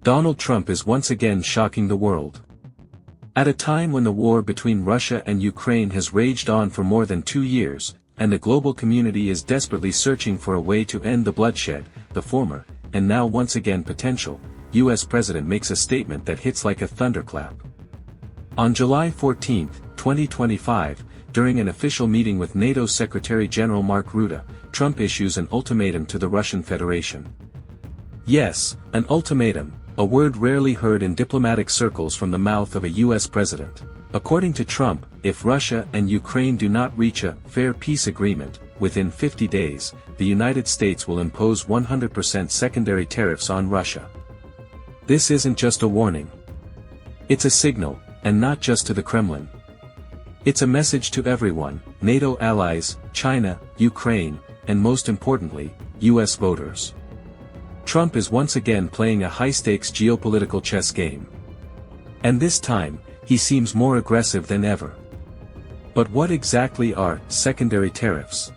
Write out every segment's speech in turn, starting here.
Donald Trump is once again shocking the world. At a time when the war between Russia and Ukraine has raged on for more than 2 years, and the global community is desperately searching for a way to end the bloodshed, the former, and now once again potential, U.S. President makes a statement that hits like a thunderclap. On July 14, 2025, during an official meeting with NATO Secretary General Mark Rutte, Trump issues an ultimatum to the Russian Federation. Yes, an ultimatum, a word rarely heard in diplomatic circles from the mouth of a U.S. president. According to Trump, if Russia and Ukraine do not reach a fair peace agreement, within 50 days, the United States will impose 100% secondary tariffs on Russia. This isn't just a warning. It's a signal, and not just to the Kremlin. It's a message to everyone, NATO allies, China, Ukraine, and most importantly, U.S. voters. Trump is once again playing a high-stakes geopolitical chess game. And this time, he seems more aggressive than ever. But what exactly are secondary tariffs?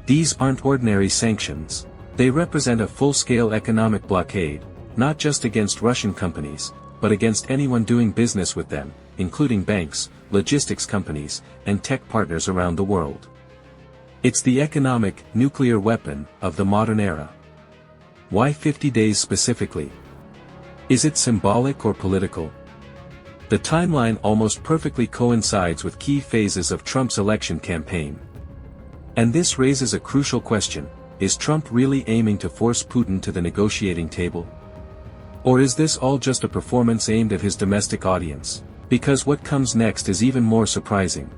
These aren't ordinary sanctions. They represent a full-scale economic blockade, not just against Russian companies, but against anyone doing business with them, including banks, logistics companies, and tech partners around the world. It's the economic, nuclear weapon of the modern era. Why 50 days specifically? Is it symbolic or political? The timeline almost perfectly coincides with key phases of Trump's election campaign. And this raises a crucial question: is Trump really aiming to force Putin to the negotiating table? Or is this all just a performance aimed at his domestic audience? Because what comes next is even more surprising.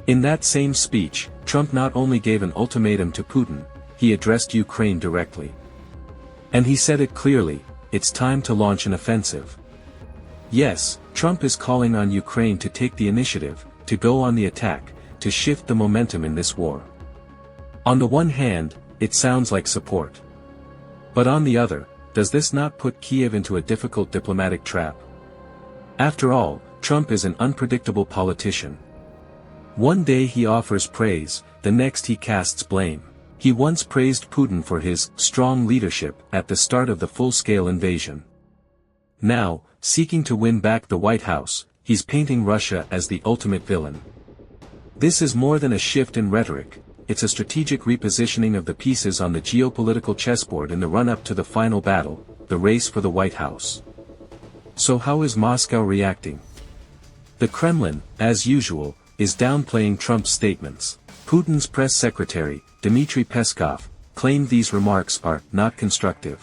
In that same speech, Trump not only gave an ultimatum to Putin, he addressed Ukraine directly. And he said it clearly: it's time to launch an offensive. Yes, Trump is calling on Ukraine to take the initiative, to go on the attack, to shift the momentum in this war. On the one hand, it sounds like support. But on the other, does this not put Kyiv into a difficult diplomatic trap? After all, Trump is an unpredictable politician. One day he offers praise, the next he casts blame. He once praised Putin for his strong leadership at the start of the full-scale invasion. Now, seeking to win back the White House, he's painting Russia as the ultimate villain. This is more than a shift in rhetoric, it's a strategic repositioning of the pieces on the geopolitical chessboard in the run-up to the final battle, the race for the White House. So how is Moscow reacting? The Kremlin, as usual, is downplaying Trump's statements. Putin's press secretary, Dmitry Peskov, claimed these remarks are not constructive.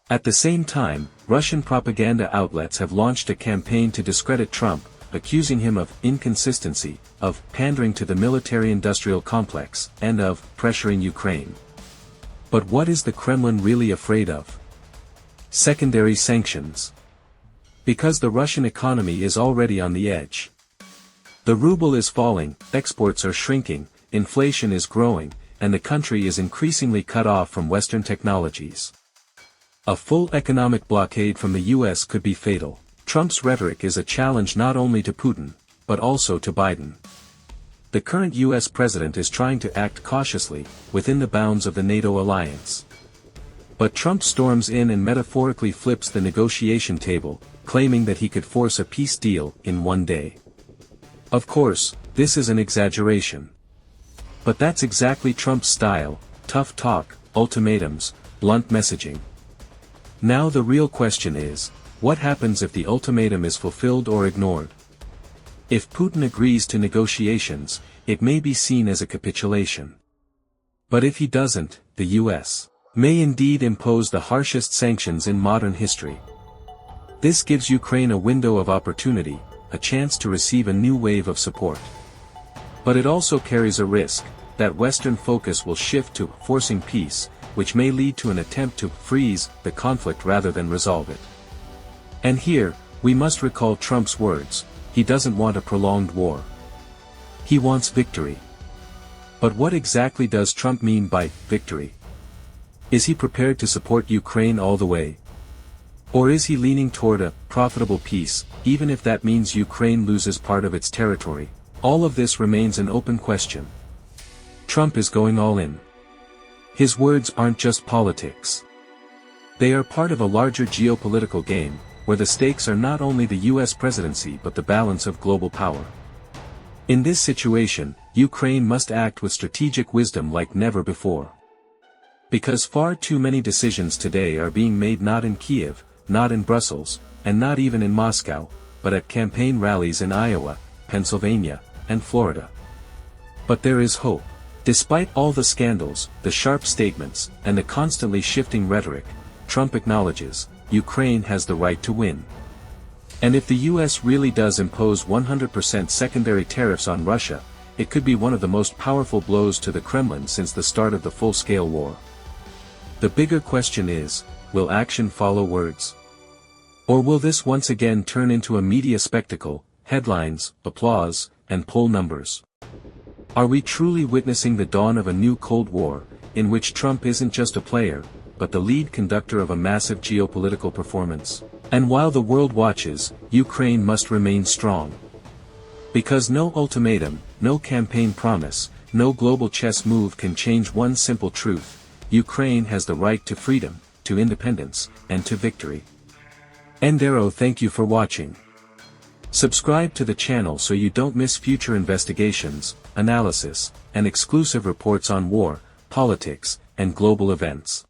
At the same time, Russian propaganda outlets have launched a campaign to discredit Trump, accusing him of inconsistency, of pandering to the military-industrial complex, and of pressuring Ukraine. But what is the Kremlin really afraid of? Secondary sanctions. Because the Russian economy is already on the edge. The ruble is falling, exports are shrinking, inflation is growing, and the country is increasingly cut off from Western technologies. A full economic blockade from the US could be fatal. Trump's rhetoric is a challenge not only to Putin, but also to Biden. The current US president is trying to act cautiously, within the bounds of the NATO alliance. But Trump storms in and metaphorically flips the negotiation table, claiming that he could force a peace deal in one day. Of course, this is an exaggeration. But that's exactly Trump's style: tough talk, ultimatums, blunt messaging. Now the real question is, what happens if the ultimatum is fulfilled or ignored? If Putin agrees to negotiations, it may be seen as a capitulation. But if he doesn't, the US may indeed impose the harshest sanctions in modern history. This gives Ukraine a window of opportunity, a chance to receive a new wave of support. But it also carries a risk, that Western focus will shift to forcing peace, which may lead to an attempt to freeze the conflict rather than resolve it. And here, we must recall Trump's words: he doesn't want a prolonged war. He wants victory. But what exactly does Trump mean by victory? Is he prepared to support Ukraine all the way? Or is he leaning toward a profitable peace, even if that means Ukraine loses part of its territory? All of this remains an open question. Trump is going all in. His words aren't just politics. They are part of a larger geopolitical game, where the stakes are not only the US presidency but the balance of global power. In this situation, Ukraine must act with strategic wisdom like never before. Because far too many decisions today are being made not in Kiev, not in Brussels, and not even in Moscow, but at campaign rallies in Iowa, Pennsylvania, and Florida. But there is hope. Despite all the scandals, the sharp statements, and the constantly shifting rhetoric, Trump acknowledges, Ukraine has the right to win. And if the US really does impose 100% secondary tariffs on Russia, it could be one of the most powerful blows to the Kremlin since the start of the full-scale war. The bigger question is, will action follow words? Or will this once again turn into a media spectacle, headlines, applause, and poll numbers? Are we truly witnessing the dawn of a new Cold War, in which Trump isn't just a player, but the lead conductor of a massive geopolitical performance? And while the world watches, Ukraine must remain strong. Because no ultimatum, no campaign promise, no global chess move can change one simple truth: Ukraine has the right to freedom, to independence, and to victory. Endero, thank you for watching. Subscribe to the channel so you don't miss future investigations, analysis, and exclusive reports on war, politics, and global events.